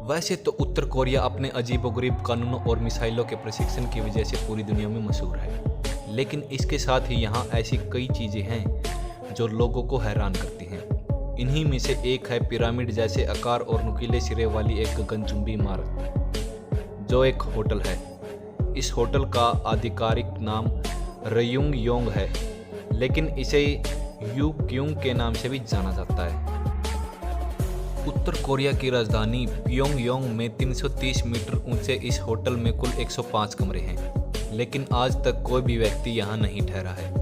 वैसे तो उत्तर कोरिया अपने अजीबोगरीब कानूनों और मिसाइलों के प्रशिक्षण की वजह से पूरी दुनिया में मशहूर है, लेकिन इसके साथ ही यहाँ ऐसी कई चीज़ें हैं जो लोगों को हैरान करती हैं। इन्हीं में से एक है पिरामिड जैसे आकार और नुकीले सिरे वाली एक गगनचुंबी इमारत, जो एक होटल है। इस होटल का आधिकारिक नाम रयुंगयोंग है, लेकिन इसे यूक्यूंग के नाम से भी जाना जाता है। उत्तर कोरिया की राजधानी प्योंगयांग में 330 मीटर ऊंचे इस होटल में कुल 105 कमरे हैं, लेकिन आज तक कोई भी व्यक्ति यहाँ नहीं ठहरा है।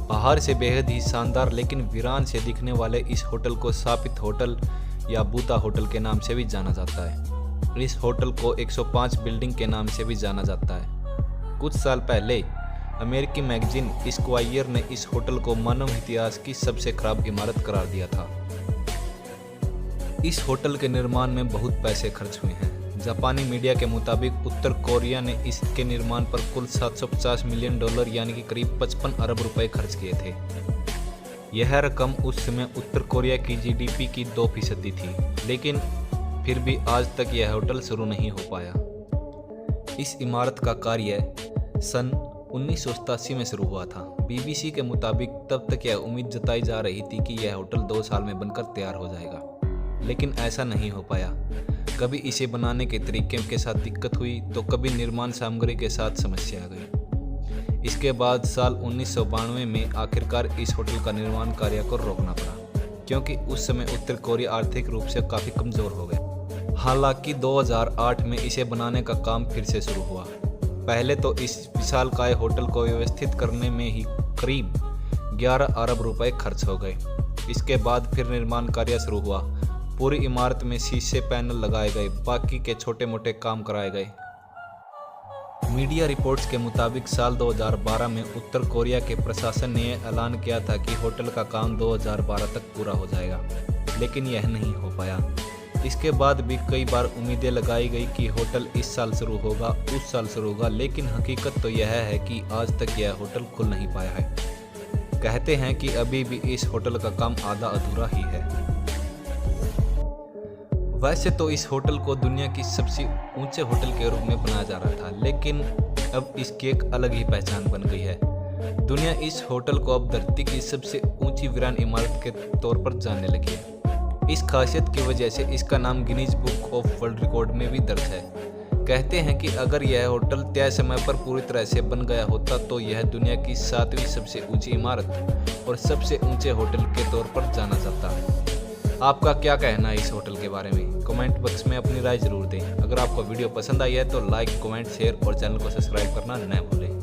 बाहर से बेहद ही शानदार लेकिन वीरान से दिखने वाले इस होटल को शापित होटल या बूता होटल के नाम से भी जाना जाता है। इस होटल को 105 बिल्डिंग के नाम से भी जाना जाता है। कुछ साल पहले अमेरिकी मैगजीन स्क्वायर ने इस होटल को मानव इतिहास की सबसे खराब इमारत करार दिया था। इस होटल के निर्माण में बहुत पैसे खर्च हुए हैं। जापानी मीडिया के मुताबिक उत्तर कोरिया ने इसके निर्माण पर कुल $750 मिलियन यानी कि करीब 55 अरब रुपए खर्च किए थे। यह रकम उस समय उत्तर कोरिया की जीडीपी की 2% थी, लेकिन फिर भी आज तक यह होटल शुरू नहीं हो पाया। इस इमारत का कार्य सन 1987 में शुरू हुआ था। बीबीसी के मुताबिक तब तक यह उम्मीद जताई जा रही थी कि यह होटल 2 साल में बनकर तैयार हो जाएगा, लेकिन ऐसा नहीं हो पाया। कभी इसे बनाने के तरीके के साथ दिक्कत हुई तो कभी निर्माण सामग्री के साथ समस्या आ गई। इसके बाद साल 1992 में आखिरकार इस होटल का निर्माण कार्य को रोकना पड़ा, क्योंकि उस समय उत्तर कोरिया आर्थिक रूप से काफ़ी कमज़ोर हो गया। हालांकि 2008 में इसे बनाने का काम फिर से शुरू हुआ। पहले तो इस विशालकाय होटल को व्यवस्थित करने में ही करीब 11 अरब रुपए खर्च हो गए। इसके बाद फिर निर्माण कार्य शुरू हुआ। पूरी इमारत में शीशे पैनल लगाए गए, बाकी के छोटे मोटे काम कराए गए। मीडिया रिपोर्ट्स के मुताबिक साल 2012 में उत्तर कोरिया के प्रशासन ने ऐलान किया था कि होटल का काम 2012 तक पूरा हो जाएगा, लेकिन यह नहीं हो पाया। इसके बाद भी कई बार उम्मीदें लगाई गई कि होटल इस साल शुरू होगा, उस साल शुरू होगा, लेकिन हकीकत तो यह है कि आज तक यह होटल खुल नहीं पाया है। कहते हैं कि अभी भी इस होटल का काम आधा अधूरा ही है। वैसे तो इस होटल को दुनिया की सबसे ऊंचे होटल के रूप में बनाया जा रहा था, लेकिन अब इसकी एक अलग ही पहचान बन गई है। दुनिया इस होटल को अब धरती की सबसे ऊंची वीरान इमारत के तौर पर जानने लगी है। इस खासियत की वजह से इसका नाम Guinness book of world record में भी दर्ज है। कहते हैं कि अगर यह होटल तय समय पर पूरी तरह से बन गया होता तो यह दुनिया की 7वीं सबसे ऊंची इमारत और सबसे ऊंचे होटल के तौर पर जाना जाता है। आपका क्या कहना है इस होटल के बारे में? कमेंट बॉक्स में अपनी राय जरूर दें। अगर आपको वीडियो पसंद आई है तो लाइक, कमेंट, शेयर और चैनल को सब्सक्राइब करना न भूलें।